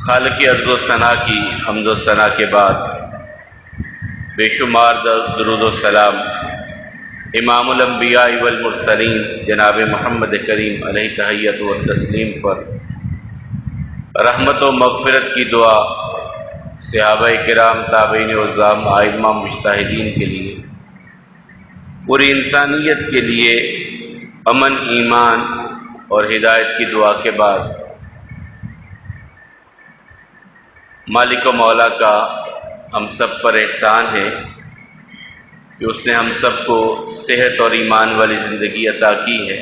خالق ارض و ثنا کی حمد و ثنا کے بعد بے شمار درود و سلام امام الانبیاء والمرسلین جناب محمد کریم علیہ تحیۃ و تسلیم پر رحمت و مغفرت کی دعا صحابہ کرام، تابعین عظام، ائمہ مجتہدین کے لیے، پوری انسانیت کے لیے امن، ایمان اور ہدایت کی دعا کے بعد مالک و مولا کا ہم سب پر احسان ہے کہ اس نے ہم سب کو صحت اور ایمان والی زندگی عطا کی ہے۔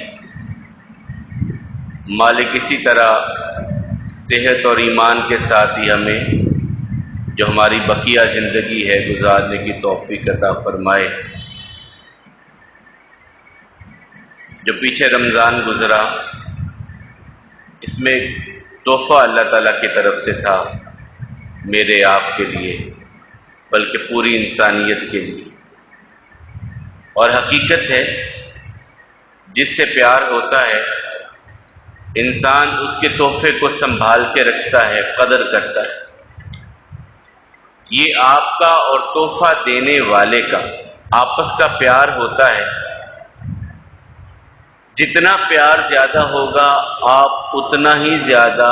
مالک اسی طرح صحت اور ایمان کے ساتھ ہی ہمیں جو ہماری بقیہ زندگی ہے گزارنے کی توفیق عطا فرمائے۔ جو پیچھے رمضان گزرا، اس میں تحفہ اللہ تعالیٰ کی طرف سے تھا میرے آپ کے لیے، بلکہ پوری انسانیت کے لیے، اور حقیقت ہے جس سے پیار ہوتا ہے انسان اس کے تحفے کو سنبھال کے رکھتا ہے، قدر کرتا ہے۔ یہ آپ کا اور تحفہ دینے والے کا آپس کا پیار ہوتا ہے۔ جتنا پیار زیادہ ہوگا آپ اتنا ہی زیادہ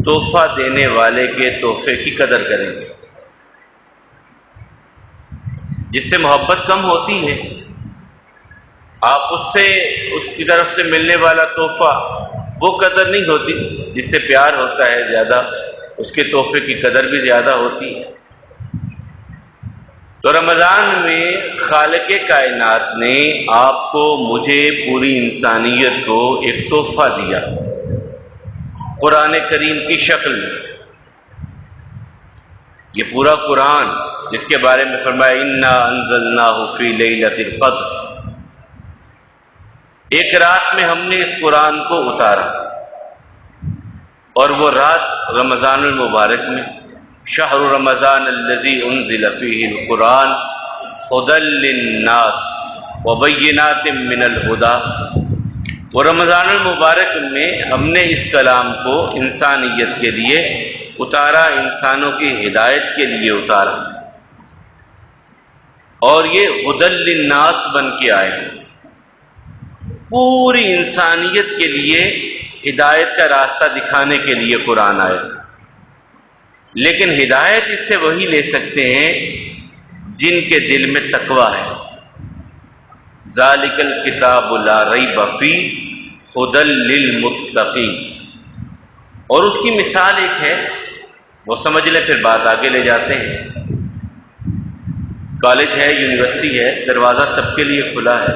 تحفہ دینے والے کے تحفے کی قدر کریں گے۔ جس سے محبت کم ہوتی ہے، آپ اس کی طرف سے ملنے والا تحفہ وہ قدر نہیں ہوتی۔ جس سے پیار ہوتا ہے زیادہ، اس کے تحفے کی قدر بھی زیادہ ہوتی ہے۔ تو رمضان میں خالق کائنات نے آپ کو، مجھے، پوری انسانیت کو ایک تحفہ دیا قرآن کریم کی شکل میں۔ یہ پورا قرآن جس کے بارے میں فرمایا انا انزلناہ فی لیلۃ القدر، ایک رات میں ہم نے اس قرآن کو اتارا، اور وہ رات رمضان المبارک میں، شہر رمضان الذی انزل فیہ القرآن ھدی للناس وبینات من الھدی، وہ رمضان المبارک میں ہم نے اس کلام کو انسانیت کے لیے اتارا، انسانوں کی ہدایت کے لیے اتارا، اور یہ ھدی للناس بن کے آئے، پوری انسانیت کے لیے ہدایت کا راستہ دکھانے کے لیے قرآن آئے۔ لیکن ہدایت اس سے وہی لے سکتے ہیں جن کے دل میں تقویٰ ہے۔ ذالک الکتاب لا ریب فیہ ھدی للمتقین، اور اس کی مثال ایک ہے، وہ سمجھ لیں پھر بات آگے لے جاتے ہیں۔ کالج ہے، یونیورسٹی ہے، دروازہ سب کے لیے کھلا ہے۔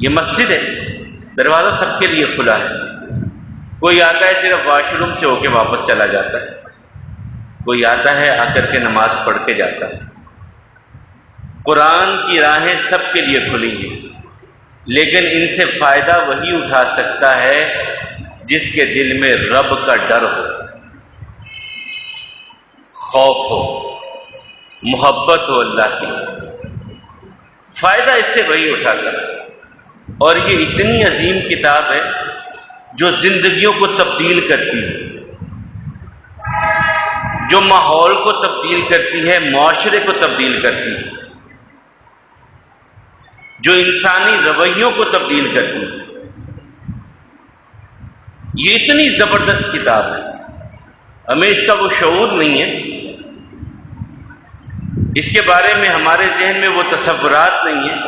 یہ مسجد ہے، دروازہ سب کے لیے کھلا ہے۔ کوئی آتا ہے صرف واش روم سے ہو کے واپس چلا جاتا ہے، کوئی آتا ہے آ کر کے نماز پڑھ کے جاتا ہے۔ قرآن کی راہیں سب کے لیے کھلی ہیں، لیکن ان سے فائدہ وہی اٹھا سکتا ہے جس کے دل میں رب کا ڈر ہو، خوف ہو، محبت ہو اللہ کی۔ فائدہ اس سے وہی اٹھاتا ہے۔ اور یہ اتنی عظیم کتاب ہے جو زندگیوں کو تبدیل کرتی ہے، جو ماحول کو تبدیل کرتی ہے، معاشرے کو تبدیل کرتی ہے، جو انسانی رویوں کو تبدیل کرتی ہے۔ یہ اتنی زبردست کتاب ہے، ہمیں اس کا وہ شعور نہیں ہے، اس کے بارے میں ہمارے ذہن میں وہ تصورات نہیں ہیں،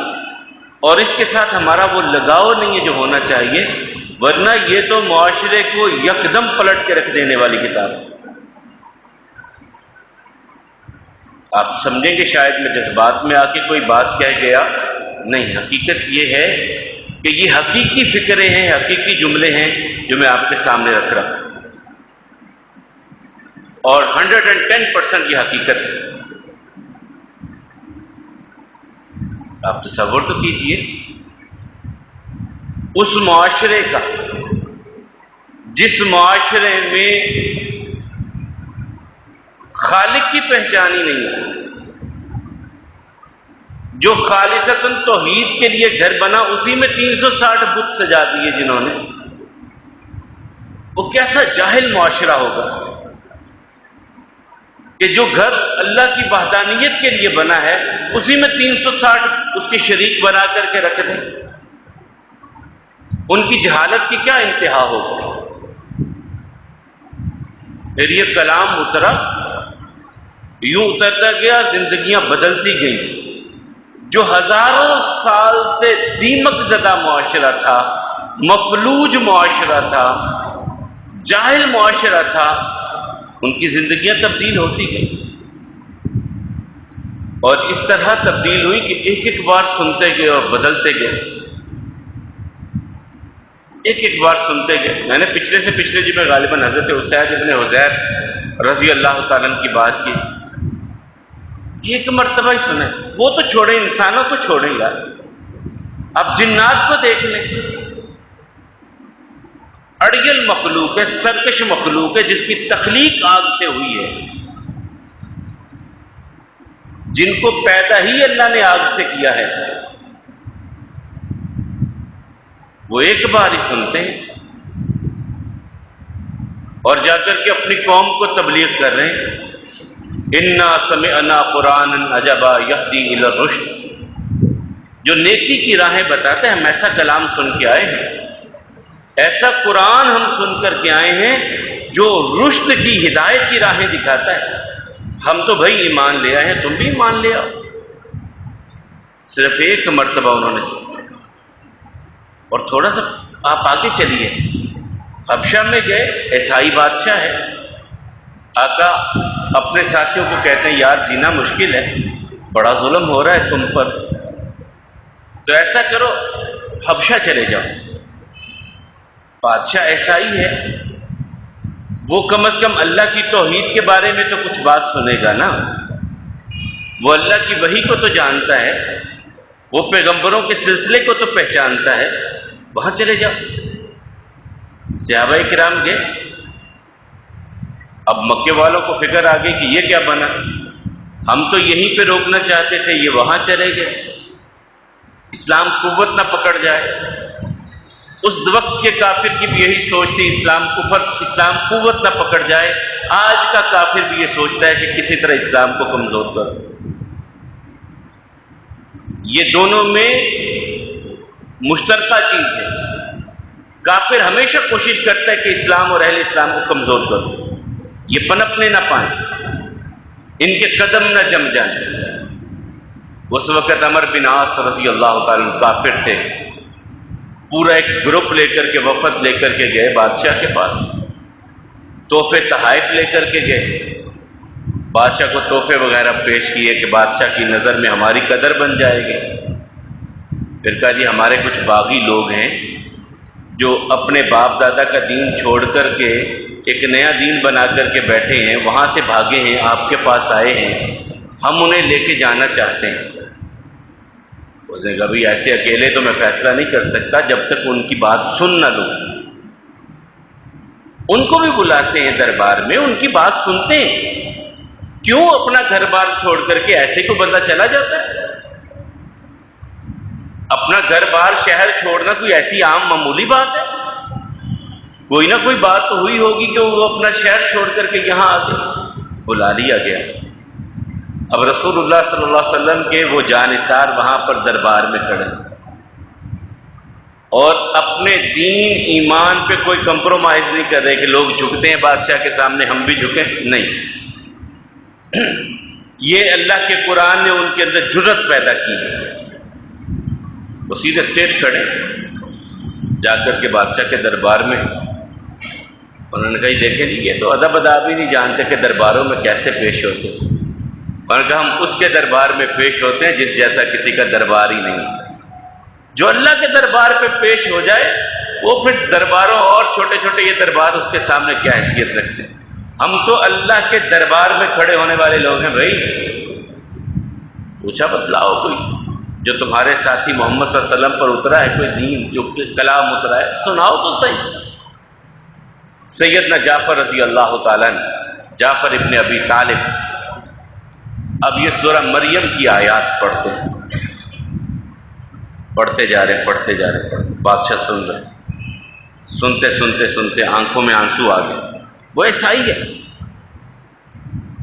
اور اس کے ساتھ ہمارا وہ لگاؤ نہیں ہے جو ہونا چاہیے، ورنہ یہ تو معاشرے کو یکدم پلٹ کے رکھ دینے والی کتاب ہے۔ آپ سمجھیں گے شاید میں جذبات میں آ کے کوئی بات کہہ گیا، نہیں، حقیقت یہ ہے کہ یہ حقیقی فکریں ہیں، حقیقی جملے ہیں جو میں آپ کے سامنے رکھ رہا ہوں، اور 110% یہ حقیقت ہے۔ آپ تصور تو کیجئے اس معاشرے کا جس معاشرے میں خالق کی پہچان ہی نہیں ہے، جو خالصتاً توحید کے لیے گھر بنا، اسی میں 360 بت سجا دیے جنہوں نے، وہ کیسا جاہل معاشرہ ہوگا کہ جو گھر اللہ کی وحدانیت کے لیے بنا ہے اسی میں 360 اس کے شریک بنا کر کے رکھ دیں. ان کی جہالت کی کیا انتہا ہوگی. پھر یہ کلام اترا، یوں اترتا گیا، زندگیاں بدلتی گئیں. جو ہزاروں سال سے دیمک زدہ معاشرہ تھا، مفلوج معاشرہ تھا، جاہل معاشرہ تھا، ان کی زندگیاں تبدیل ہوتی گئیں. اور اس طرح تبدیل ہوئی کہ ایک ایک بار سنتے گئے اور بدلتے گئے، ایک ایک بار سنتے گئے. میں نے پچھلے سے پچھلے جی میں غالباً حضرت اسید ابن حضیر رضی اللہ تعالیٰ عنہ کی بات کی تھی. ایک مرتبہ ہی سنے، وہ تو چھوڑیں، انسانوں کو چھوڑیں یار، اب جنات کو دیکھ لیں. اڑیل مخلوق ہے، سرکش مخلوق ہے، جس کی تخلیق آگ سے ہوئی ہے، جن کو پیدا ہی اللہ نے آگ سے کیا ہے. وہ ایک بار ہی سنتے ہیں اور جا کر کے اپنی قوم کو تبلیغ کر رہے ہیں. انا سمعنا قرآنا عجبا یہدی الی الرشد. جو نیکی کی راہیں بتاتے ہیں، ہم ایسا کلام سن کے آئے ہیں، ایسا قرآن ہم سن کر کے آئے ہیں جو رشد کی ہدایت کی راہیں دکھاتا ہے. ہم تو بھائی ایمان لے آئے ہیں، تم بھی ایمان لے آؤ. صرف ایک مرتبہ انہوں نے سنا. اور تھوڑا سا آپ آگے چلیے، حبشہ میں گئے، عیسائی بادشاہ ہے. آقا اپنے ساتھیوں کو کہتے ہیں یار جینا مشکل ہے، بڑا ظلم ہو رہا ہے تم پر، تو ایسا کرو حبشہ چلے جاؤ. بادشاہ عیسائی ہے، وہ کم از کم اللہ کی توحید کے بارے میں تو کچھ بات سنے گا نا. وہ اللہ کی وحی کو تو جانتا ہے، وہ پیغمبروں کے سلسلے کو تو پہچانتا ہے. وہاں چلے جاؤ. صحابہ کرام گئے. اب مکے والوں کو فکر آ گئی کہ یہ کیا بنا، ہم تو یہیں پہ روکنا چاہتے تھے، یہ وہاں چلے گئے، اسلام قوت نہ پکڑ جائے. اس وقت کے کافر کی بھی یہی سوچ تھی، اسلام قوت نہ پکڑ جائے. آج کا کافر بھی یہ سوچتا ہے کہ کسی طرح اسلام کو کمزور کرو. یہ دونوں میں مشترکہ چیز ہے. کافر ہمیشہ کوشش کرتا ہے کہ اسلام اور اہل اسلام کو کمزور کرو، یہ پنپنے نہ پائیں، ان کے قدم نہ جم جائیں. اس وقت عمر بن عاص رضی اللہ تعالیٰ عنہ کافر تھے. پورا ایک گروپ لے کر کے، وفد لے کر کے گئے بادشاہ کے پاس، تحفے تحائف لے کر کے گئے. بادشاہ کو تحفے وغیرہ پیش کیے کہ بادشاہ کی نظر میں ہماری قدر بن جائے گی. پھر کہا جی ہمارے کچھ باغی لوگ ہیں جو اپنے باپ دادا کا دین چھوڑ کر کے ایک نیا دین بنا کر کے بیٹھے ہیں، وہاں سے بھاگے ہیں، آپ کے پاس آئے ہیں، ہم انہیں لے کے جانا چاہتے ہیں. اس نے کہا بھائی ایسے اکیلے تو میں فیصلہ نہیں کر سکتا جب تک ان کی بات سن نہ لوں. ان کو بھی بلاتے ہیں دربار میں، ان کی بات سنتے ہیں. کیوں اپنا گھر بار چھوڑ کر کے ایسے کو بندہ چلا جاتا ہے؟ اپنا گھر بار شہر چھوڑنا کوئی ایسی عام معمولی بات ہے؟ کوئی نہ کوئی بات تو ہوئی ہوگی کہ وہ اپنا شہر چھوڑ کر کے یہاں آ گئے. بلا لیا گیا. اب رسول اللہ صلی اللہ علیہ وسلم کے وہ جانثار وہاں پر دربار میں کھڑے اور اپنے دین ایمان پہ کوئی کمپرومائز نہیں کر رہے کہ لوگ جھکتے ہیں بادشاہ کے سامنے، ہم بھی جھکیں. نہیں، یہ اللہ کے قرآن نے ان کے اندر جرأت پیدا کی ہے. وہ سیدھے اسٹیٹ کھڑے جا کر کے بادشاہ کے دربار میں. انہوں نے کہا دیکھیں جی یہ تو ادب ادا بھی نہیں جانتے کہ درباروں میں کیسے پیش ہوتے. انہوں نے کہا ہم اس کے دربار میں پیش ہوتے ہیں جس جیسا کسی کا دربار ہی نہیں ہے. جو اللہ کے دربار پہ پیش ہو جائے وہ پھر درباروں اور چھوٹے چھوٹے یہ دربار اس کے سامنے کیا حیثیت رکھتے ہیں. ہم تو اللہ کے دربار میں کھڑے ہونے والے لوگ ہیں بھائی. پوچھا بتلاؤ کوئی جو تمہارے ساتھی محمد صلی اللہ علیہ وسلم پر اترا ہے، کوئی دین جو کلام اترا ہے، سناؤ تو صحیح. سیدنا جعفر رضی اللہ تعالیٰ عنہ، جعفر ابن ابی طالب، اب یہ سورہ مریم کی آیات پڑھتے ہیں، پڑھتے جا رہے. بادشاہ سن رہے. سنتے سنتے سنتے آنکھوں میں آنسو آ گئے. وہ ایسا ہی ہے،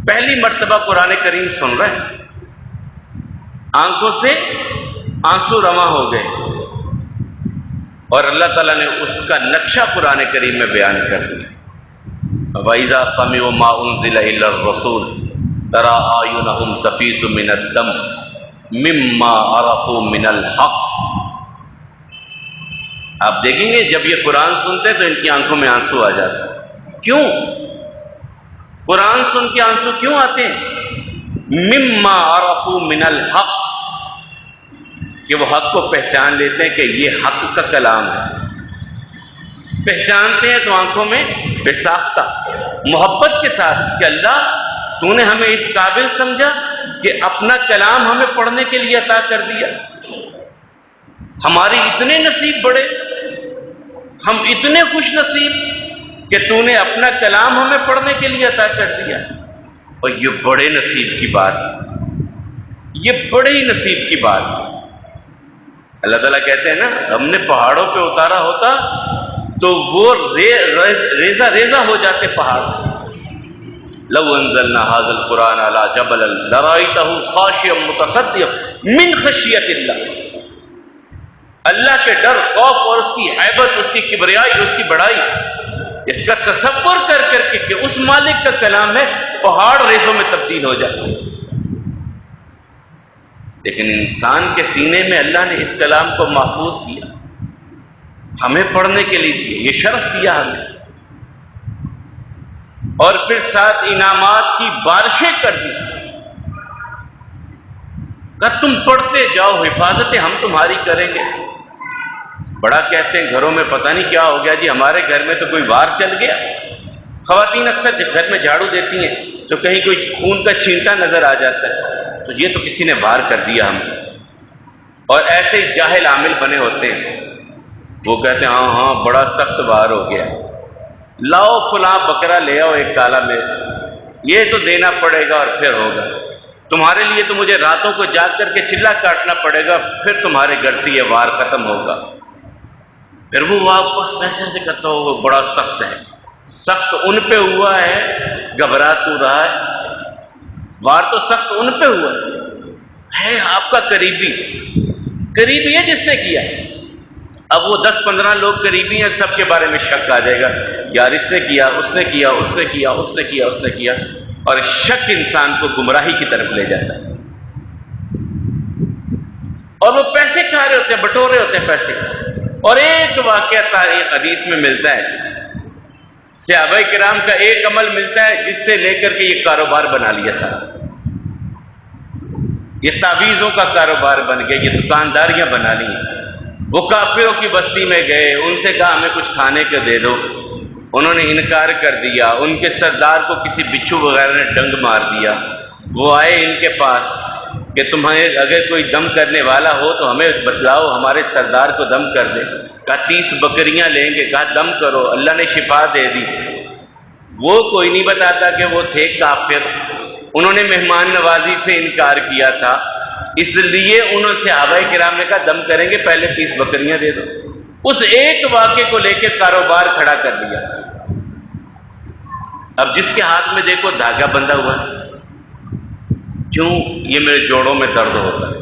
پہلی مرتبہ قرآن کریم سن رہے ہیں، آنکھوں سے آنسو رواں ہو گئے، اور اللہ تعالیٰ نے اس کا نقشہ قرآن کریم میں بیان کر دیا. وَإِذَا سَمِعُوا مَا أُنزِلَ إِلَى الرَّسُولِ تَرَىٰ أَعْيُنَهُمْ تَفِيضُ مِنَ الدَّمْعِ مِمَّا عَرَفُوا مِنَ الْحَقِّ. آپ دیکھیں گے جب یہ قرآن سنتے تو ان کی آنکھوں میں آنسو آ جاتے. کیوں قرآن سن کے آنسو کیوں آتے ہیں؟ مِمَّا عَرَفُوا مِنَ الْحَقِّ، کہ وہ حق کو پہچان لیتے ہیں کہ یہ حق کا کلام ہے. پہچانتے ہیں تو آنکھوں میں بے ساختہ محبت کے ساتھ کہ اللہ تو نے ہمیں اس قابل سمجھا کہ اپنا کلام ہمیں پڑھنے کے لیے عطا کر دیا. ہماری اتنے نصیب بڑے، ہم اتنے خوش نصیب کہ تو نے اپنا کلام ہمیں پڑھنے کے لیے عطا کر دیا. اور یہ بڑے نصیب کی بات ہے، یہ بڑے ہی نصیب کی بات ہے. اللہ تعالیٰ کہتے ہیں نا، ہم نے پہاڑوں پہ اتارا ہوتا تو وہ ریزہ ریزہ ہو جاتے پہاڑ. لو انزلنا هذا القرآن على جبل لرأيته خاشعا متصدعا من خشیۃ اللہ. اللہ کے ڈر، خوف اور اس کی ہیبت، اس کی کبریائی، اس کی بڑائی، اس کا تصور کر کر کے کہ اس مالک کا کلام ہے، پہاڑ ریزوں میں تبدیل ہو جاتے ہیں. لیکن انسان کے سینے میں اللہ نے اس کلام کو محفوظ کیا، ہمیں پڑھنے کے لیے دیا، یہ شرف دیا ہمیں، اور پھر ساتھ انعامات کی بارشیں کر دی. کہ تم پڑھتے جاؤ، حفاظتیں ہم تمہاری کریں گے. بڑا کہتے ہیں گھروں میں پتہ نہیں کیا ہو گیا جی، ہمارے گھر میں تو کوئی وار چل گیا. خواتین اکثر جب گھر میں جھاڑو دیتی ہیں تو کہیں کوئی خون کا چھینٹا نظر آ جاتا ہے تو یہ تو کسی نے وار کر دیا ہم. اور ایسے ہی جاہل عامل بنے ہوتے ہیں، وہ کہتے ہیں ہاں ہاں بڑا سخت وار ہو گیا، لاؤ فلاں بکرا لے آؤ ایک کالا میں، یہ تو دینا پڑے گا اور پھر ہوگا. تمہارے لیے تو مجھے راتوں کو جاگ کر کے چلا کاٹنا پڑے گا، پھر تمہارے گھر سے یہ وار ختم ہوگا. پھر وہ واپس ویسے سے کرتا ہو، وہ بڑا سخت ہے. سخت ان پہ ہوا ہے، گھبرا تو رہا ہے، وار تو سخت ان پہ ہوا ہے آپ کا قریبی ہے جس نے کیا. اب وہ 10-15 لوگ قریبی ہیں، سب کے بارے میں شک آ جائے گا، یار اس نے کیا، اس نے کیا، اس نے کیا، اس نے کیا، اس نے کیا. اور شک انسان کو گمراہی کی طرف لے جاتا ہے. اور وہ پیسے کھا رہے ہوتے ہیں، بٹور رہے ہوتے ہیں پیسے. اور ایک واقعہ تاریخ حدیث میں ملتا ہے، صحابہ کرام کا ایک عمل ملتا ہے جس سے لے کر کے یہ کاروبار بنا لیا سارا. یہ تعویذوں کا کاروبار بن گیا، یہ دکانداریاں بنا لی. وہ کافروں کی بستی میں گئے، ان سے کہا ہمیں کچھ کھانے کو دے دو. انہوں نے انکار کر دیا. ان کے سردار کو کسی بچھو وغیرہ نے ڈنگ مار دیا. وہ آئے ان کے پاس کہ تمہیں اگر کوئی دم کرنے والا ہو تو ہمیں بتلاؤ، ہمارے سردار کو دم کر دے. کہا 30 بکریاں لیں گے. کہا دم کرو، اللہ نے شفا دے دی. وہ کوئی نہیں بتاتا کہ وہ تھے کافر، انہوں نے مہمان نوازی سے انکار کیا تھا، اس لیے انہوں سے صحابہ کرام نے کہا دم کریں گے، پہلے 30 بکریاں دے دو. اس ایک واقعے کو لے کے کاروبار کھڑا کر دیا. اب جس کے ہاتھ میں دیکھو دھاگا بندھا ہوا ہے، کیوں؟ یہ میرے جوڑوں میں درد ہوتا ہے.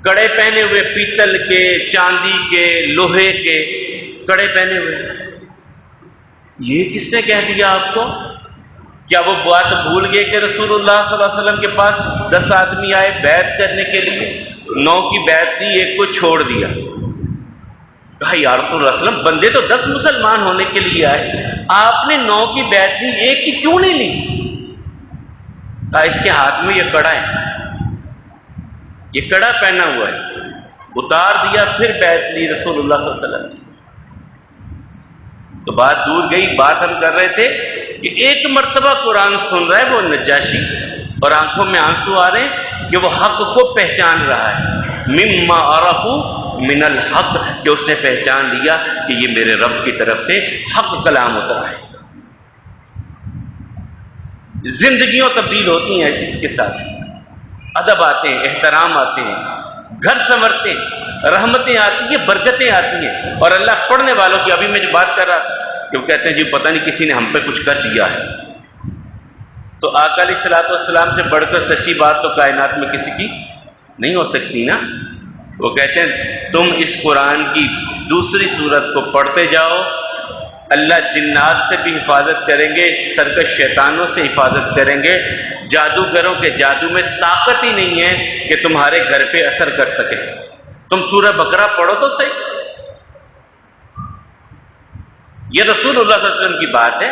کڑے پہنے ہوئے، پیتل کے، چاندی کے، لوہے کے کڑے پہنے ہوئے. یہ کس نے کہہ دیا آپ کو؟ کیا وہ بات بھول گئے کہ رسول اللہ صلی اللہ علیہ وسلم کے پاس 10 آدمی آئے بیعت کرنے کے لیے؟ 9 کی بیعت دی، ایک کو چھوڑ دیا. کہا یا رسول اللہ صلی اللہ علیہ وسلم، بندے تو 10 مسلمان ہونے کے لیے آئے، آپ نے 9 کی بیعت دی، ایک کی کیوں نہیں لی؟ کہا اس کے ہاتھ میں یہ کڑا ہے، یہ کڑا پہنا ہوا ہے. اتار دیا، پھر بیعت لی رسول اللہ صلی اللہ علیہ وسلم. تو بات دور گئی. بات ہم کر رہے تھے کہ ایک مرتبہ قرآن سن رہا ہے وہ نجاشی، اور آنکھوں میں آنسو آ رہے ہیں کہ وہ حق کو پہچان رہا ہے. مما عرفوا من الحق، کہ اس نے پہچان لیا کہ یہ میرے رب کی طرف سے حق کلام اترا ہے. زندگیوں تبدیل ہوتی ہیں اس کے ساتھ، ادب آتے ہیں، احترام آتے ہیں، گھر سنورتے ہیں، رحمتیں آتی ہیں، برکتیں آتی ہیں۔ اور اللہ پڑھنے والوں کی، ابھی میں جو بات کر رہا تھا کہ وہ کہتے ہیں جی پتہ نہیں کسی نے ہم پہ کچھ کر دیا ہے، تو آقا علیہ الصلوۃ والسلام سے بڑھ کر سچی بات تو کائنات میں کسی کی نہیں ہو سکتی نا۔ وہ کہتے ہیں تم اس قرآن کی دوسری صورت کو پڑھتے جاؤ، اللہ جنات سے بھی حفاظت کریں گے، سرکش شیطانوں سے حفاظت کریں گے، جادوگروں کے جادو میں طاقت ہی نہیں ہے کہ تمہارے گھر پہ اثر کر سکے۔ تم سورہ بقرہ پڑھو تو صحیح۔ یہ رسول اللہ صلی اللہ علیہ وسلم کی بات ہے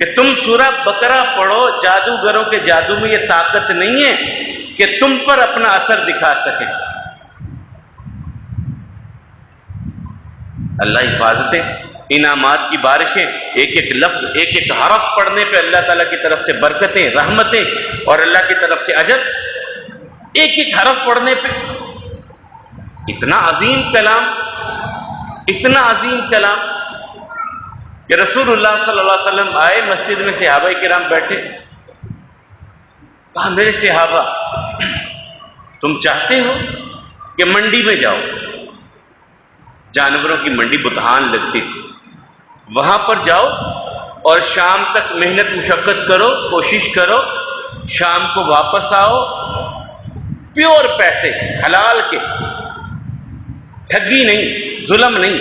کہ تم سورہ بقرہ پڑھو، جادوگروں کے جادو میں یہ طاقت نہیں ہے کہ تم پر اپنا اثر دکھا سکے۔ اللہ حفاظتیں، انعامات کی بارشیں، ایک ایک لفظ، ایک ایک حرف پڑھنے پہ اللہ تعالیٰ کی طرف سے برکتیں، رحمتیں اور اللہ کی طرف سے اجر، ایک ایک حرف پڑھنے پہ۔ اتنا عظیم کلام، اتنا عظیم کلام کہ رسول اللہ صلی اللہ علیہ وسلم آئے مسجد میں، صحابہ کرام بیٹھے، کہا میرے صحابہ تم چاہتے ہو کہ منڈی میں جاؤ، جانوروں کی منڈی بتہان لگتی تھی، وہاں پر جاؤ اور شام تک محنت مشقت کرو، کوشش کرو، شام کو واپس آؤ، پیور پیسے حلال کے، ٹھگی نہیں، ظلم نہیں،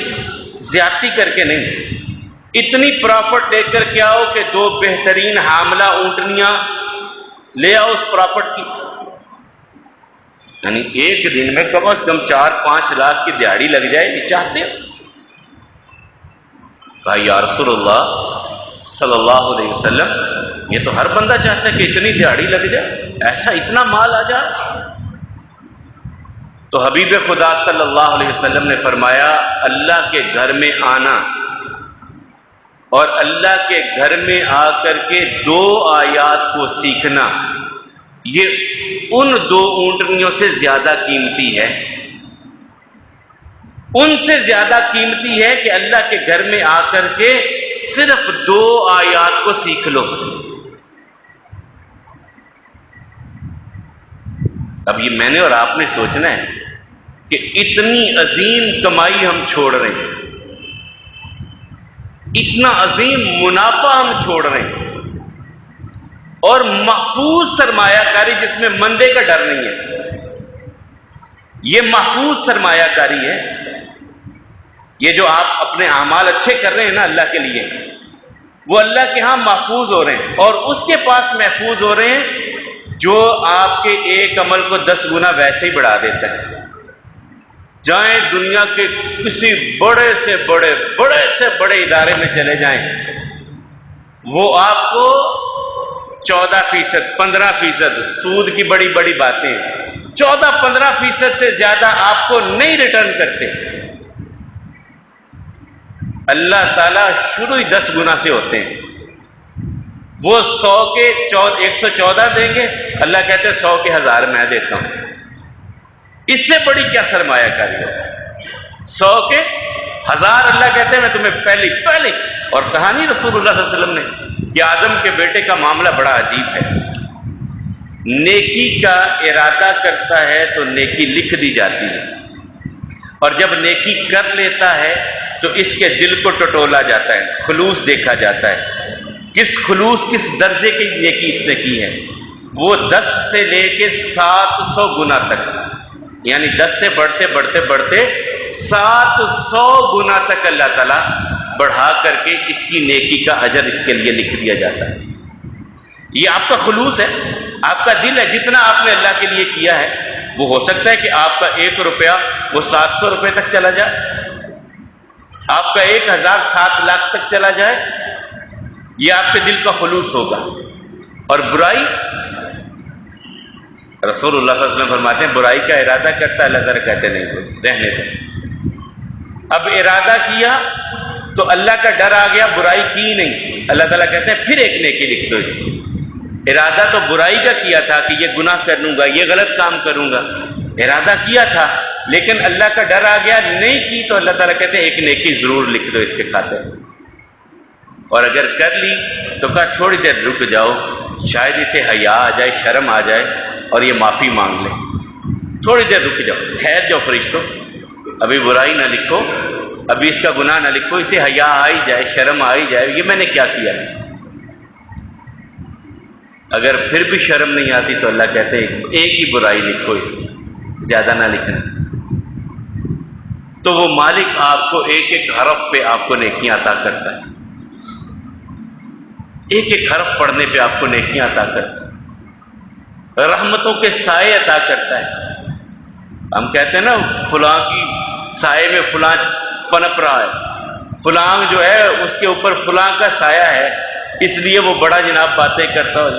زیادتی کر کے نہیں، اتنی پرافٹ لے کر کے آؤ کہ 2 بہترین حاملہ اونٹنیاں لے آؤ اس پرافٹ کی، یعنی ایک دن میں کم از کم 4-5 لاکھ کی دیہڑی لگ جائے، یہ چاہتے ہو؟ کہا یا رسول اللہ صلی اللہ علیہ وسلم یہ تو ہر بندہ چاہتا ہے کہ اتنی دیہڑی لگ جائے، ایسا اتنا مال آ جائے۔ تو حبیب خدا صلی اللہ علیہ وسلم نے فرمایا اللہ کے گھر میں آنا اور اللہ کے گھر میں آ کر کے 2 آیات کو سیکھنا، یہ ان 2 اونٹنیوں سے زیادہ قیمتی ہے، ان سے زیادہ قیمتی ہے کہ اللہ کے گھر میں آ کر کے صرف 2 آیات کو سیکھ لو۔ اب یہ میں نے اور آپ نے سوچنا ہے کہ اتنی عظیم کمائی ہم چھوڑ رہے ہیں، اتنا عظیم منافع ہم چھوڑ رہے ہیں، اور محفوظ سرمایہ کاری جس میں مندے کا ڈر نہیں ہے، یہ محفوظ سرمایہ کاری ہے۔ یہ جو آپ اپنے اعمال اچھے کر رہے ہیں نا اللہ کے لیے، وہ اللہ کے ہاں محفوظ ہو رہے ہیں، اور اس کے پاس محفوظ ہو رہے ہیں جو آپ کے ایک عمل کو 10 گنا ویسے ہی بڑھا دیتا ہے۔ جائیں دنیا کے کسی بڑے سے بڑے ادارے میں چلے جائیں، وہ آپ کو 14%، 15%، سود کی بڑی بڑی باتیں، 14-15% سے زیادہ آپ کو نہیں ریٹرن کرتے۔ اللہ تعالیٰ شروع ہی 10 گنا سے ہوتے ہیں۔ وہ 100 کے 114 دیں گے، اللہ کہتے ہیں 100 کے 1000 میں دیتا ہوں۔ اس سے بڑی کیا سرمایہ کاری ہو؟ 100 کے 1000 اللہ کہتے ہیں میں تمہیں پہلی اور کہانی رسول اللہ صلی اللہ علیہ وسلم نے کہ آدم کے بیٹے کا معاملہ بڑا عجیب ہے۔ نیکی کا ارادہ کرتا ہے تو نیکی لکھ دی جاتی ہے، اور جب نیکی کر لیتا ہے تو اس کے دل کو ٹٹولا جاتا ہے، خلوص دیکھا جاتا ہے، کس درجے کی نیکی اس نے کی ہے۔ وہ 10 سے لے کے 700 گنا تک، یعنی 10 سے بڑھتے 700 گنا تک اللہ تعالیٰ بڑھا کر کے اس کی نیکی کا اجر اس کے لیے لکھ دیا جاتا ہے۔ یہ آپ کا خلوص ہے، آپ کا دل ہے، جتنا آپ نے اللہ کے لیے کیا ہے۔ وہ ہو سکتا ہے کہ آپ کا 1 روپیہ وہ 700 روپے تک چلا جائے، آپ کا 1000 7 لاکھ تک چلا جائے، یہ آپ کے دل کا خلوص ہوگا۔ اور برائی، رسول اللہ صلی اللہ علیہ وسلم فرماتے ہیں برائی کا ارادہ کرتا ہے، اللہ تعالیٰ کہتے نہیں رہنے دو۔ اب ارادہ کیا تو اللہ کا ڈر آ گیا، برائی کی نہیں، اللہ تعالیٰ کہتے ہیں پھر ایک نیکی لکھ دو اس کی۔ ارادہ تو برائی کا کیا تھا کہ یہ گناہ کر لوں گا، یہ غلط کام کروں گا، ارادہ کیا تھا، لیکن اللہ کا ڈر آ گیا، نہیں کی تو اللہ تعالیٰ کہتے ہیں ایک نیکی ضرور لکھ دو اس کے خاطر۔ اور اگر کر لی تو کہا تھوڑی دیر رک جاؤ، شاید اسے حیا آ جائے، شرم آ جائے اور یہ معافی مانگ لے۔ تھوڑی دیر رک جاؤ، ٹھہر جاؤ فرشتوں، ابھی برائی نہ لکھو، ابھی اس کا گناہ نہ لکھو، اسے حیا آ ہی جائے، شرم آ ہی جائے، یہ میں نے کیا کیا۔ اگر پھر بھی شرم نہیں آتی تو اللہ کہتے ہیں ایک ہی برائی لکھو، اس کی زیادہ نہ لکھنا۔ تو وہ مالک آپ کو ایک ایک حرف پہ آپ کو نیکیاں عطا کرتا ہے، ایک ایک حرف پڑھنے پہ آپ کو نیکیاں عطا کرتا ہے، رحمتوں کے سائے عطا کرتا ہے۔ ہم کہتے ہیں نا فلاں کی سائے میں فلاں پنپ رہا ہے، فلاں جو ہے اس کے اوپر فلاں کا سایہ ہے، اس لیے وہ بڑا جناب باتیں کرتا ہو۔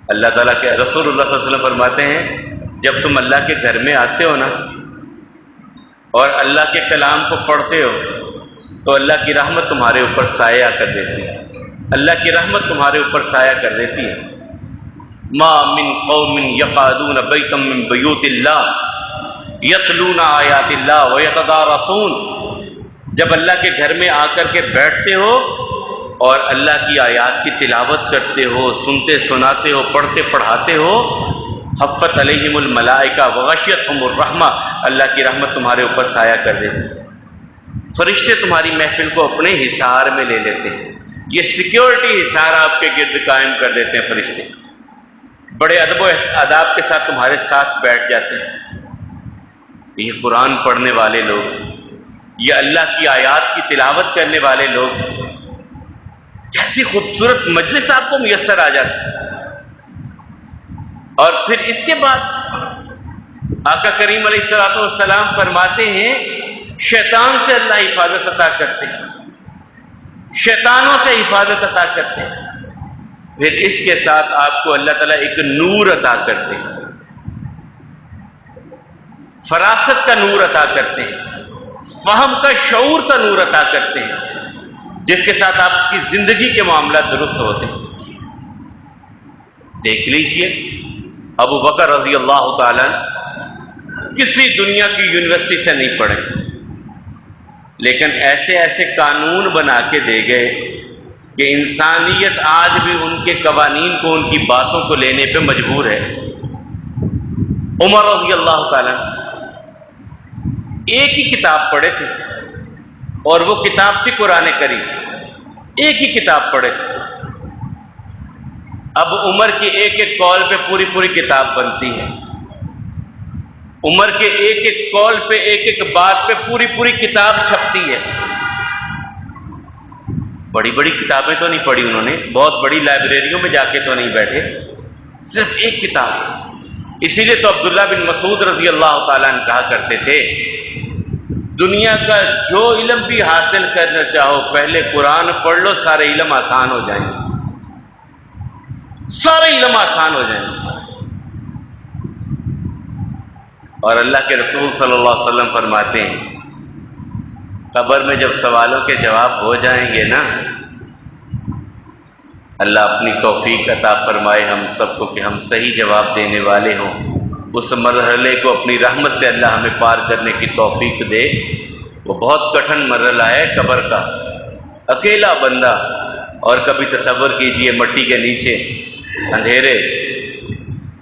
اللہ تعالیٰ کے رسول اللہ صلی اللہ علیہ وسلم فرماتے ہیں جب تم اللہ کے گھر میں آتے ہو نا اور اللہ کے کلام کو پڑھتے ہو تو اللہ کی رحمت تمہارے اوپر سایہ کر دیتی ہے، اللہ کی رحمت تمہارے اوپر سایہ کر دیتی ہے۔ ما من قوم یقعدون بیتا من بیوت اللہ یتلون آیات اللہ ویتدارسون، جب اللہ کے گھر میں آ کر کے بیٹھتے ہو اور اللہ کی آیات کی تلاوت کرتے ہو، سنتے سناتے ہو، پڑھتے پڑھاتے ہو، حفت علیہم الملائکہ وغشیتہم الرحمہ، اللہ کی رحمت تمہارے اوپر سایہ کر دیتی ہے۔ فرشتے تمہاری محفل کو اپنے حصار میں لے لیتے ہیں، یہ سیکیورٹی حصار آپ کے گرد قائم کر دیتے ہیں فرشتے، بڑے ادب و آداب کے ساتھ تمہارے ساتھ بیٹھ جاتے ہیں۔ یہ قرآن پڑھنے والے لوگ، یہ اللہ کی آیات کی تلاوت کرنے والے لوگ، کیسی خوبصورت مجلس آپ کو میسر آ جاتی ہے۔ اور پھر اس کے بعد آقا کریم علیہ الصلوۃ والسلام فرماتے ہیں شیطان سے اللہ حفاظت عطا کرتے ہیں، شیطانوں سے حفاظت عطا کرتے ہیں۔ پھر اس کے ساتھ آپ کو اللہ تعالیٰ ایک نور عطا کرتے ہیں، فراست کا نور عطا کرتے ہیں، فہم کا شعور کا نور عطا کرتے ہیں، جس کے ساتھ آپ کی زندگی کے معاملات درست ہوتے ہیں۔ دیکھ لیجئے ابو بکر رضی اللہ تعالیٰ کسی دنیا کی یونیورسٹی سے نہیں پڑھے، لیکن ایسے ایسے قانون بنا کے دے گئے کہ انسانیت آج بھی ان کے قوانین کو، ان کی باتوں کو لینے پہ مجبور ہے۔ عمر رضی اللہ تعالیٰ ایک ہی کتاب پڑھے تھے اور وہ کتاب تھی قرآن کریم، ایک ہی کتاب پڑھے تھے۔ اب عمر کے ایک ایک قول پہ پوری پوری کتاب بنتی ہے، عمر کے ایک ایک قول پہ، ایک ایک بات پہ پوری پوری کتاب چھپتی ہے۔ بڑی بڑی کتابیں تو نہیں پڑھی انہوں نے، بہت بڑی لائبریریوں میں جا کے تو نہیں بیٹھے، صرف ایک کتاب۔ اسی لیے تو عبداللہ بن مسعود رضی اللہ تعالیٰ عنہ کہا کرتے تھے دنیا کا جو علم بھی حاصل کرنا چاہو پہلے قرآن پڑھ لو، سارے علم آسان ہو جائیں گے، سارے علم آسان ہو جائیں گے۔ اور اللہ کے رسول صلی اللہ علیہ وسلم فرماتے ہیں قبر میں جب سوالوں کے جواب ہو جائیں گے نا، اللہ اپنی توفیق عطا فرمائے ہم سب کو کہ ہم صحیح جواب دینے والے ہوں، اس مرحلے کو اپنی رحمت سے اللہ ہمیں پار کرنے کی توفیق دے۔ وہ بہت کٹھن مرحلہ ہے قبر کا، اکیلا بندہ، اور کبھی تصور کیجئے مٹی کے نیچے اندھیرے،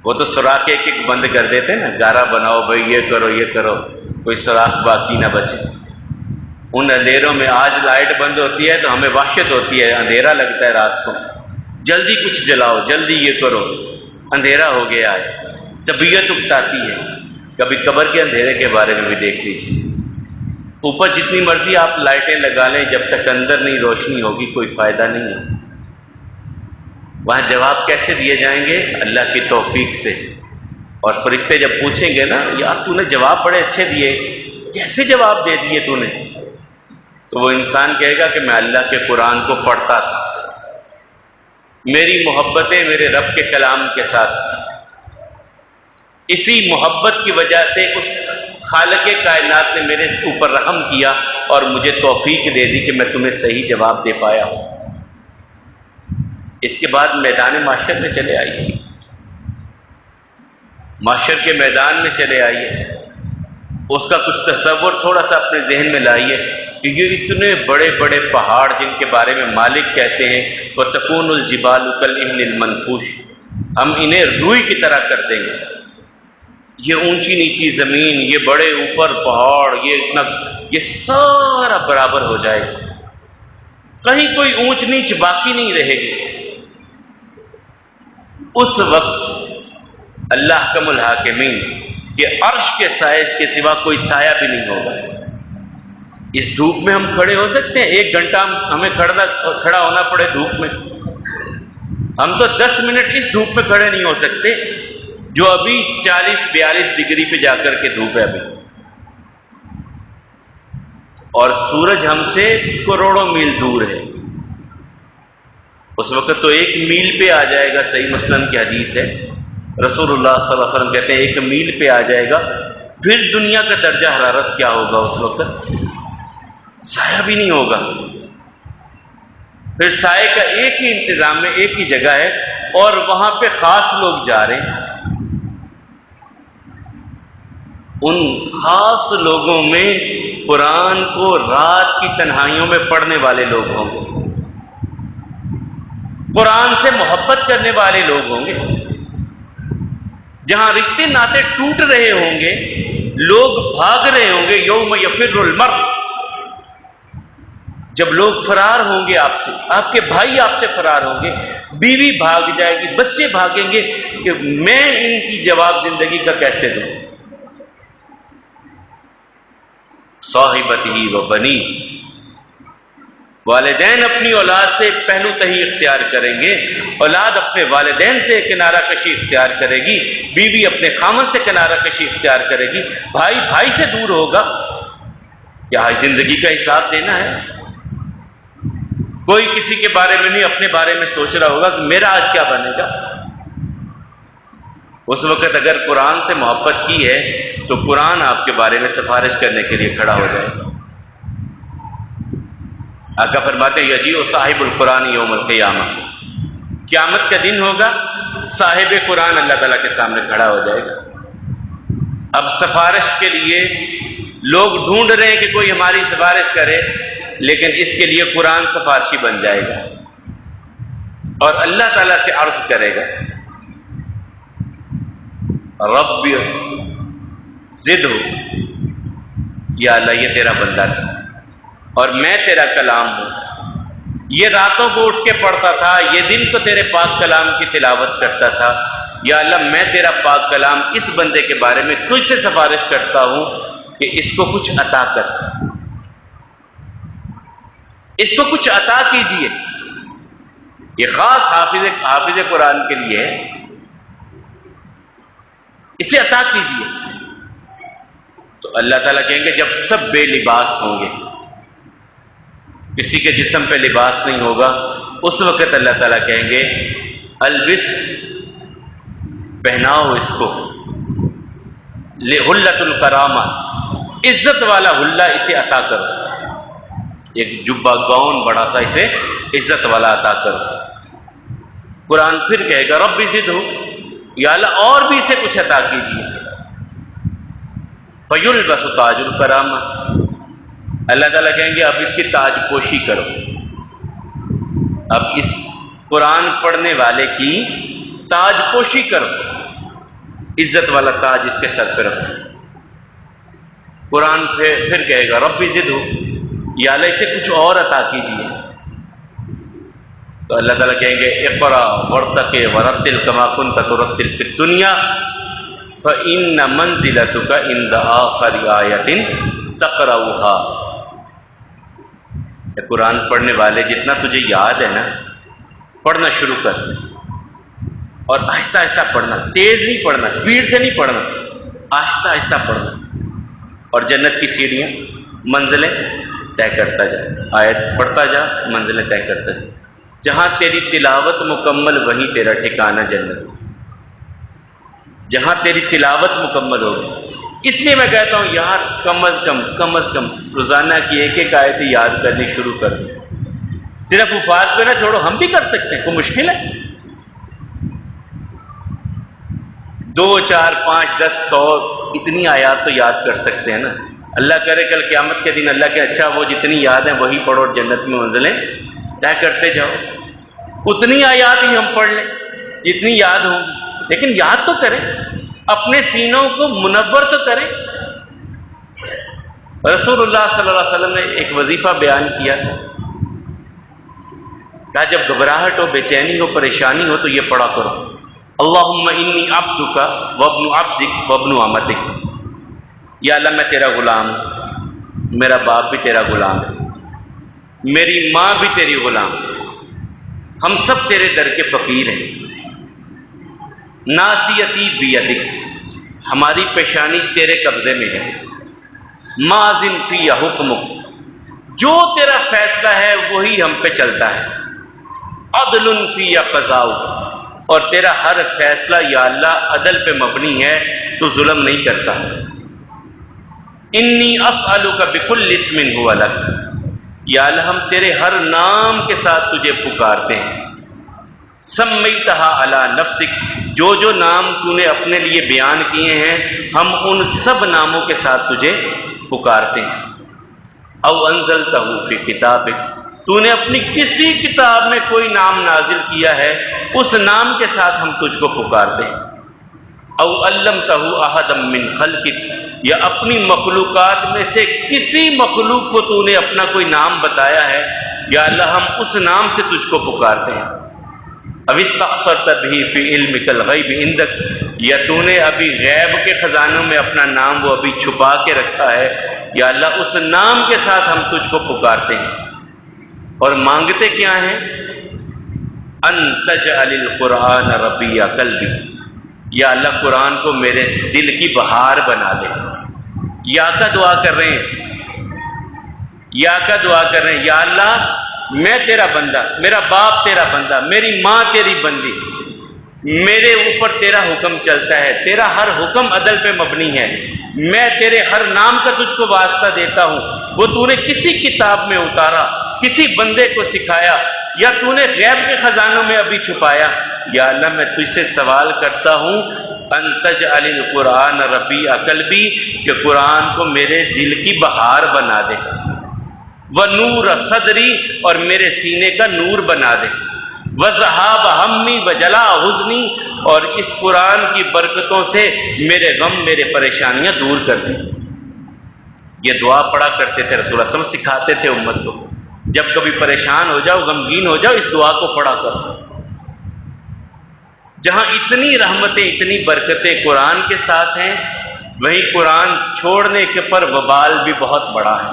وہ تو سوراخ ایک ایک بند کر دیتے نا، گارا بناؤ بھائی، یہ کرو یہ کرو، کوئی سوراخ باقی نہ بچے۔ ان اندھیروں میں آج لائٹ بند ہوتی ہے تو ہمیں وحشت ہوتی ہے، اندھیرا لگتا ہے رات کو، جلدی کچھ جلاؤ، جلدی یہ کرو، اندھیرا ہو گیا ہے، طبیعت اکتاتی ہے۔ کبھی قبر کے اندھیرے کے بارے میں بھی دیکھ لیجیے، اوپر جتنی مرضی آپ لائٹیں لگا لیں، جب تک اندر نہیں روشنی ہوگی کوئی فائدہ نہیں ہے۔ وہاں جواب کیسے دیے جائیں گے؟ اللہ کی توفیق سے۔ اور فرشتے جب پوچھیں گے نا یار تو نے جواب بڑے اچھے دیے، کیسے جواب دے دیے تو نے؟ تو وہ انسان کہے گا کہ میں اللہ کے قرآن کو پڑھتا تھا، میری محبتیں میرے رب کے کلام کے ساتھ تھی، اسی محبت کی وجہ سے اس خالق کائنات نے میرے اوپر رحم کیا اور مجھے توفیق دے دی کہ میں تمہیں صحیح جواب دے پایا ہوں۔ اس کے بعد میدان معاشر میں چلے آئیے، معاشر کے میدان میں چلے آئیے، اس کا کچھ تصور تھوڑا سا اپنے ذہن میں لائیے کہ یہ اتنے بڑے بڑے پہاڑ جن کے بارے میں مالک کہتے ہیں وَتَكُونُ الْجِبَالُ كَالْعِهْنِ الْمَنْفُوشِ، ہم انہیں روئی کی طرح کر دیں گے، یہ اونچی نیچی زمین، یہ بڑے اوپر پہاڑ، یہ سارا برابر ہو جائے گا، کہیں کوئی اونچ نیچ باقی نہیں رہے گی۔ اس وقت اللہ حکم الحاکمین کہ عرش کے سائے کے سوا کوئی سایہ بھی نہیں ہوگا۔ اس دھوپ میں ہم کھڑے ہو سکتے ہیں؟ 1 گھنٹہ ہمیں کھڑا ہونا پڑے دھوپ میں، ہم تو 10 منٹ اس دھوپ میں کھڑے نہیں ہو سکتے جو ابھی 40-42 ڈگری پہ جا کر کے دھوپ ہے ابھی، اور سورج ہم سے کروڑوں میل دور ہے۔ اس وقت تو 1 میل پہ آ جائے گا، صحیح مسلم کی حدیث ہے، رسول اللہ صلی اللہ علیہ وسلم کہتے ہیں 1 میل پہ آ جائے گا، پھر دنیا کا درجہ حرارت کیا ہوگا؟ اس وقت سایہ بھی نہیں ہوگا، پھر سائے کا ایک ہی انتظام میں ایک ہی جگہ ہے، اور وہاں پہ خاص لوگ جا رہے ہیں۔ ان خاص لوگوں میں قرآن کو رات کی تنہائیوں میں پڑھنے والے لوگ ہوں گے، قرآن سے محبت کرنے والے لوگ ہوں گے، جہاں رشتے ناطے ٹوٹ رہے ہوں گے، لوگ بھاگ رہے ہوں گے۔ یوم یفر المرء، جب لوگ فرار ہوں گے آپ سے، آپ کے بھائی آپ سے فرار ہوں گے، بیوی بھاگ جائے گی، بچے بھاگیں گے کہ میں ان کی جواب زندگی کا کیسے دوں۔ صاحبتہ و بنی، والدین اپنی اولاد سے پہلو تہی اختیار کریں گے، اولاد اپنے والدین سے کنارہ کشی اختیار کرے گی، بیوی اپنے خامن سے کنارہ کشی اختیار کرے گی، بھائی بھائی سے دور ہوگا۔ کیا زندگی کا حساب دینا ہے؟ کوئی کسی کے بارے میں نہیں، اپنے بارے میں سوچ رہا ہوگا کہ میرا آج کیا بنے گا۔ اس وقت اگر قرآن سے محبت کی ہے تو قرآن آپ کے بارے میں سفارش کرنے کے لیے کھڑا ہو جائے گا۔ آقا فرماتے ہیں یجیء صاحب القرآن یوم القیامہ، قیامت کا دن ہوگا، صاحب قرآن اللہ تعالیٰ کے سامنے کھڑا ہو جائے گا۔ اب سفارش کے لیے لوگ ڈھونڈ رہے ہیں کہ کوئی ہماری سفارش کرے، لیکن اس کے لیے قرآن سفارشی بن جائے گا اور اللہ تعالیٰ سے عرض کرے گا رب زدہ، یا اللہ یہ تیرا بندہ تھا اور میں تیرا کلام ہوں، یہ راتوں کو اٹھ کے پڑھتا تھا، یہ دن کو تیرے پاک کلام کی تلاوت کرتا تھا، یا اللہ میں تیرا پاک کلام اس بندے کے بارے میں تجھ سے سفارش کرتا ہوں کہ اس کو کچھ عطا کر، اس کو کچھ عطا کیجئے۔ یہ خاص حافظ قرآن کے لیے ہے، اسے عطا کیجئے۔ تو اللہ تعالیٰ کہیں گے جب سب بے لباس ہوں گے، کسی کے جسم پہ لباس نہیں ہوگا، اس وقت اللہ تعالیٰ کہیں گے البس، پہناؤ اس کو، حلۃ الکرامہ، عزت والا حلہ اسے عطا کرو، ایک جبہ گاؤن بڑا سا اسے عزت والا عطا کرو۔ قرآن پھر کہے گا رب زدہ، یا اللہ اور بھی اسے کچھ عطا کیجیے۔ فیلبس تاج الکرامہ، اللہ تعالیٰ کہیں گے اب اس کی تاج پوشی کرو، اب اس قرآن پڑھنے والے کی تاج پوشی کرو، عزت والا تاج اس کے سر پہ رکھو۔ قرآن پھر کہے گا رب زدہ، یا اللہ اسے کچھ اور عطا کیجیے۔ تو اللہ تعالیٰ کہیں گے اقرا ورتقِ ورتل کما کنت ترتل فی الدنیا فإن منزلتک عند آخر آیۃ تقرؤها۔ قرآن پڑھنے والے جتنا تجھے یاد ہے نا، پڑھنا شروع کر، اور آہستہ آہستہ پڑھنا، تیز نہیں پڑھنا، سپیڈ سے نہیں پڑھنا، آہستہ آہستہ پڑھنا، اور جنت کی سیڑھیاں، منزلیں طے کرتا جا، آیت پڑھتا جا، منزلیں طے کرتا جا، جہاں تیری تلاوت مکمل وہیں تیرا ٹھکانہ جنت، جہاں تیری تلاوت مکمل ہوگی۔ اس لیے میں کہتا ہوں یار کم از کم روزانہ کی ایک آیت یاد کرنی شروع کر دیں، صرف الفاظ پہ نہ چھوڑو، ہم بھی کر سکتے ہیں، کوئی مشکل ہے؟ 2 4 5 10 100 اتنی آیات تو یاد کر سکتے ہیں نا۔ اللہ کرے کل قیامت کے دن اللہ کے اچھا وہ جتنی یاد ہیں وہی پڑھو اور جنت میں منزلیں طے کرتے جاؤ، اتنی آیات ہی ہم پڑھ لیں جتنی یاد ہوں گی، لیکن یاد تو کریں، اپنے سینوں کو منور تو کریں۔ رسول اللہ صلی اللہ علیہ وسلم نے ایک وظیفہ بیان کیا تھا، کہا جب گھبراہٹ ہو، بے چینی ہو، پریشانی ہو تو یہ پڑھا کرو، اللہم انی عبدک وابن عبدک وابن امتک، یا اللہ میں تیرا غلام ہوں، میرا باپ بھی تیرا غلام ہے، میری ماں بھی تیری غلام، ہم سب تیرے در کے فقیر ہیں، ناصیتی بیدک، ہماری پیشانی تیرے قبضے میں ہے، ماضٍ فی حکمک، جو تیرا فیصلہ ہے وہی ہم پہ چلتا ہے، عدل فی قضاؤک، اور تیرا ہر فیصلہ یا اللہ عدل پہ مبنی ہے، تو ظلم نہیں کرتا۔ انی اسألک بکل اسم هو لک، یا اللہ ہم تیرے ہر نام کے ساتھ تجھے پکارتے ہیں، سمیتہا علی نفسک، جو جو نام تو نے اپنے لیے بیان کیے ہیں ہم ان سب ناموں کے ساتھ تجھے پکارتے ہیں، او انزلتہ فی کتابک، تو نے اپنی کسی کتاب میں کوئی نام نازل کیا ہے اس نام کے ساتھ ہم تجھ کو پکارتے ہیں، او علمتہ احدا من خلقک، یا اپنی مخلوقات میں سے کسی مخلوق کو تو نے اپنا کوئی نام بتایا ہے، یا اللہ ہم اس نام سے تجھ کو پکارتے ہیں، اب استأثرت بہ فی علمک الغیب عندک، یا تو نے ابھی غیب کے خزانوں میں اپنا نام وہ ابھی چھپا کے رکھا ہے، یا اللہ اس نام کے ساتھ ہم تجھ کو پکارتے ہیں، اور مانگتے کیا ہیں، ان تجعل القرآن ربیع قلبی، یا اللہ قرآن کو میرے دل کی بہار بنا دے۔ یا کا دعا کر رہے ہیں، یا کا دعا کر رہے ہیں، یا اللہ میں تیرا بندہ، میرا باپ تیرا بندہ، میری ماں تیری بندی، میرے اوپر تیرا حکم چلتا ہے، تیرا ہر حکم عدل پہ مبنی ہے، میں تیرے ہر نام کا تجھ کو واسطہ دیتا ہوں، وہ تو نے کسی کتاب میں اتارا، کسی بندے کو سکھایا، یا تو نے غیب کے خزانوں میں ابھی چھپایا، یا اللہ میں تجھ سے سوال کرتا ہوں ان تجعل القرآن ربیع قلبی، کہ قرآن کو میرے دل کی بہار بنا دے، ونور صدری، اور میرے سینے کا نور بنا دے، وذہاب ہمی وجلاء حزنی، اور اس قرآن کی برکتوں سے میرے غم، میرے پریشانیاں دور کر دے۔ یہ دعا پڑھا کرتے تھے رسول اللہ صلی اللہ علیہ وسلم، سکھاتے تھے امت کو، جب کبھی پریشان ہو جاؤ، غمگین ہو جاؤ، اس دعا کو پڑھا کرو۔ جہاں اتنی رحمتیں، اتنی برکتیں قرآن کے ساتھ ہیں، وہیں قرآن چھوڑنے کے پر وبال بھی بہت بڑا ہے۔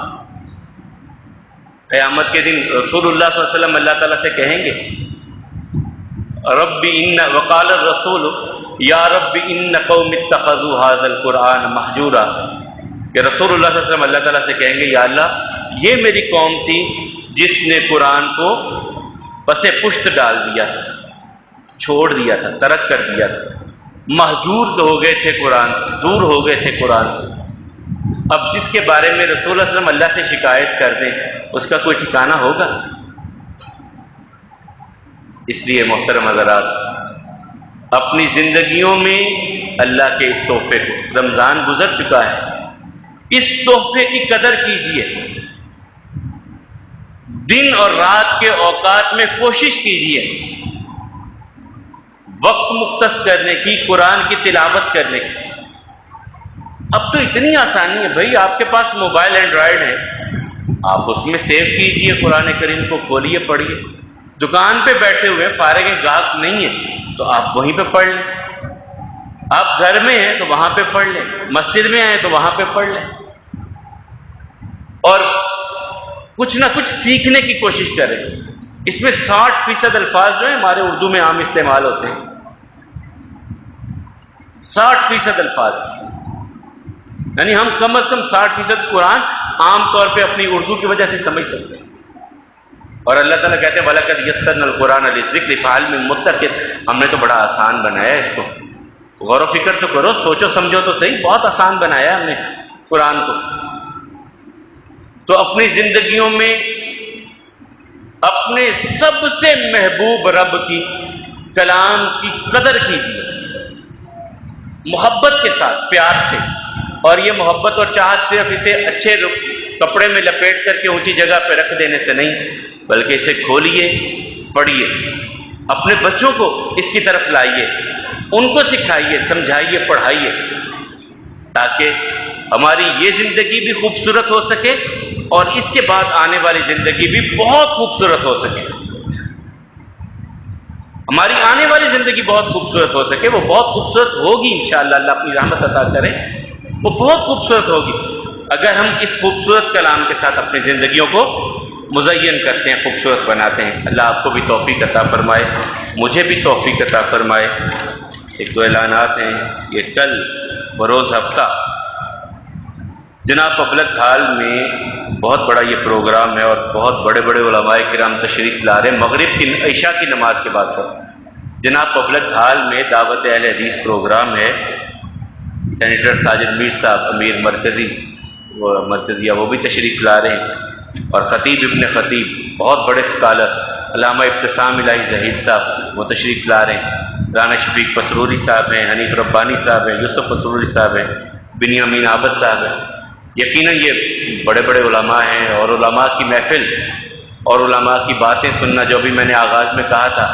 قیامت کے دن رسول اللہ صلی اللہ علیہ وسلم اللہ تعالیٰ سے کہیں گے، وقال الرسول یا رب ان قوم اتخذوا هذا القرآن مہجورا، کہ رسول اللہ صلی اللہ علیہ وسلم اللہ تعالیٰ سے کہیں گے، یا اللہ یہ میری قوم تھی جس نے قرآن کو پس پشت ڈال دیا تھا، چھوڑ دیا تھا، ترک کر دیا تھا، مہجور تو ہو گئے تھے قرآن سے، دور ہو گئے تھے قرآن سے۔ اب جس کے بارے میں رسول اللہ صلی اللہ علیہ وسلم اللہ سے شکایت کر دیں، اس کا کوئی ٹھکانہ ہوگا؟ اس لیے محترم حضرات، اپنی زندگیوں میں اللہ کے اس تحفے کو، رمضان گزر چکا ہے، اس تحفے کی قدر کیجیے، دن اور رات کے اوقات میں کوشش کیجیے وقت مختص کرنے کی، قرآن کی تلاوت کرنے کی۔ اب تو اتنی آسانی ہے بھائی، آپ کے پاس موبائل اینڈرائڈ ہے، آپ اس میں سیو کیجئے، قرآن کریم کو کھولیے، پڑھیے، دکان پہ بیٹھے ہوئے فارغ گاہک نہیں ہے تو آپ وہیں پہ پڑھ لیں، آپ گھر میں ہیں تو وہاں پہ پڑھ لیں، مسجد میں آئے تو وہاں پہ پڑھ لیں، اور کچھ نہ کچھ سیکھنے کی کوشش کریں۔ اس میں 60% الفاظ جو ہیں ہمارے اردو میں عام استعمال ہوتے ہیں، 60% الفاظ، یعنی ہم کم از کم 60% قرآن عام طور پہ اپنی اردو کی وجہ سے سمجھ سکتے ہیں۔ اور اللہ تعالیٰ کہتے ہیں وَلَقَدْ يَسَّرْنَا الْقُرْآنَ لِلذِّكْرِ فَهَلْ مِن مُّدَّكِرٍ، ہم نے تو بڑا آسان بنایا ہے اس کو، غور و فکر تو کرو، سوچو سمجھو تو صحیح، بہت آسان بنایا ہے ہم نے قرآن کو۔ تو اپنی زندگیوں میں اپنے سب سے محبوب رب کی کلام کی قدر کیجیے، محبت کے ساتھ، پیار سے، اور یہ محبت اور چاہت صرف اسے اچھے کپڑے میں لپیٹ کر کے اونچی جگہ پہ رکھ دینے سے نہیں، بلکہ اسے کھولیے، پڑھیے، اپنے بچوں کو اس کی طرف لائیے، ان کو سکھائیے، سمجھائیے، پڑھائیے، تاکہ ہماری یہ زندگی بھی خوبصورت ہو سکے اور اس کے بعد آنے والی زندگی بھی بہت خوبصورت ہو سکے۔ ہماری آنے والی زندگی بہت خوبصورت ہو سکے، وہ بہت خوبصورت ہوگی انشاءاللہ، اللہ اپنی رحمت عطا کرے، وہ بہت خوبصورت ہوگی اگر ہم اس خوبصورت کلام کے ساتھ اپنی زندگیوں کو مزین کرتے ہیں، خوبصورت بناتے ہیں۔ اللہ آپ کو بھی توفیق عطا فرمائے، مجھے بھی توفیق عطا فرمائے۔ ایک دو اعلانات ہیں۔ یہ کل بروز ہفتہ جناب پبلک ہال میں بہت بڑا یہ پروگرام ہے اور بہت بڑے بڑے علماء کرام تشریف لا رہے ہیں، مغرب کی عشاء کی نماز کے بعد سب جناب پبلک ہال میں دعوت اہل حدیث پروگرام ہے۔ سینیٹر ساجد میر صاحب امیر مرکزیہ وہ بھی تشریف لا رہے ہیں، اور خطیب ابن خطیب بہت بڑے اسکالر علامہ ابتسام الہی ظہیر صاحب وہ تشریف لا رہے ہیں، رانا شفیق پسروری صاحب ہیں، حنیف ربانی صاحب ہیں، یوسف پسروری صاحب ہیں، بنیامین عابد صاحب ہیں۔ یقیناً یہ بڑے بڑے علماء ہیں، اور علماء کی محفل اور علماء کی باتیں سننا، جو بھی میں نے آغاز میں کہا تھا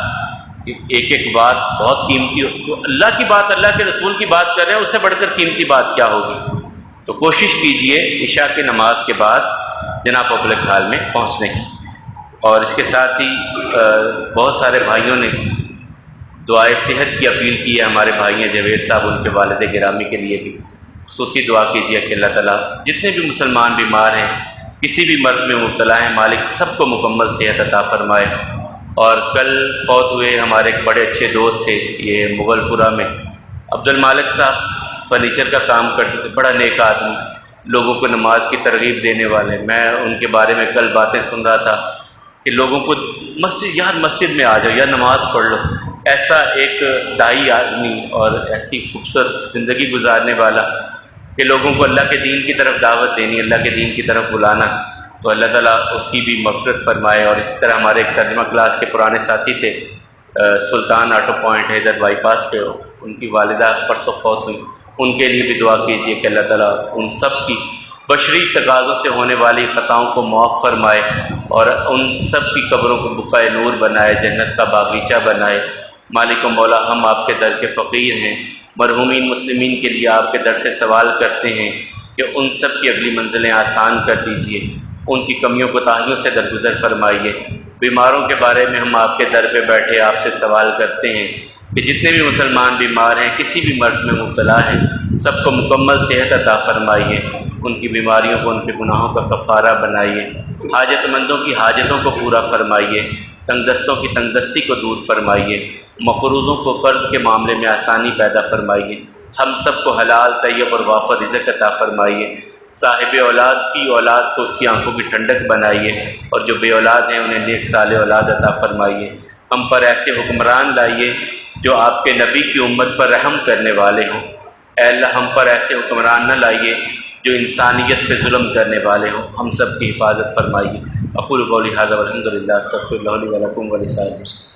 کہ ایک ایک بات بہت قیمتی ہو، تو اللہ کی بات، اللہ کے رسول کی بات کر رہے ہیں، اس سے بڑھ کر قیمتی بات کیا ہوگی؟ تو کوشش کیجئے عشاء کی نماز کے بعد جناب پبلک ہال میں پہنچنے کی۔ اور اس کے ساتھ ہی بہت سارے بھائیوں نے دعائے صحت کی اپیل کی ہے، ہمارے بھائی ہیں جاوید صاحب، ان کے والد گرامی کے لیے بھی خصوصی دعا کیجیے کہ اللہ تعالیٰ جتنے بھی مسلمان بیمار ہیں، کسی بھی مرض میں مبتلا ہیں، مالک سب کو مکمل صحت عطا فرمائے۔ اور کل فوت ہوئے ہمارے ایک بڑے اچھے دوست تھے، یہ مغل پورہ میں عبد المالک صاحب، فرنیچر کا کام کرتے تھے، بڑا نیک آدمی، لوگوں کو نماز کی ترغیب دینے والے۔ میں ان کے بارے میں کل باتیں سن رہا تھا کہ لوگوں کو مسجد میں آ جاؤ یا نماز پڑھ لو، ایسا ایک دائی آدمی اور ایسی خوبصورت زندگی گزارنے والا کہ لوگوں کو اللہ کے دین کی طرف دعوت دینی، اللہ کے دین کی طرف بلانا، تو اللہ تعالیٰ اس کی بھی مغفرت فرمائے۔ اور اسی طرح ہمارے ایک ترجمہ کلاس کے پرانے ساتھی تھے سلطان آٹو پوائنٹ حیدر بائی پاس پہ، ان کی والدہ پرسوں فوت ہوئی، ان کے لیے بھی دعا کیجیے کہ اللہ تعالیٰ ان سب کی بشری تقاضوں سے ہونے والی خطاؤں کو معاف فرمائے اور ان سب کی قبروں کو بقائے نور بنائے، جنت کا باغیچہ بنائے۔ مالک و مولا، ہم آپ کے در کے فقیر ہیں، مرحومین مسلمین کے لیے آپ کے در سے سوال کرتے ہیں کہ ان سب کی اگلی منزلیں آسان کر دیجئے، ان کی کمیوں کوتاہیوں سے درگزر فرمائیے۔ بیماروں کے بارے میں ہم آپ کے در پہ بیٹھے آپ سے سوال کرتے ہیں کہ جتنے بھی مسلمان بیمار ہیں، کسی بھی مرض میں مبتلا ہیں، سب کو مکمل صحت عطا فرمائیے، ان کی بیماریوں کو، ان کے گناہوں کا کفارہ بنائیے، حاجت مندوں کی حاجتوں کو پورا فرمائیے، تنگ دستوں کی تنگ دستی کو دور فرمائیے، مقروضوں کو قرض کے معاملے میں آسانی پیدا فرمائیے، ہم سب کو حلال طیب اور وافر رزق عطا فرمائیے، صاحب اولاد کی اولاد کو اس کی آنکھوں کی ٹھنڈک بنائیے، اور جو بے اولاد ہیں انہیں نیک صالح اولاد عطا فرمائیے۔ ہم پر ایسے حکمران لائیے جو آپ کے نبی کی امت پر رحم کرنے والے ہوں۔ اے اللہ، ہم پر ایسے حکمران نہ لائیے جو انسانیت پہ ظلم کرنے والے ہوں، ہم سب کی حفاظت فرمائیے۔ اقول قولی ھذا والحمد للہ، استغفر اللہ لی ولکم ولسائر المسلمین۔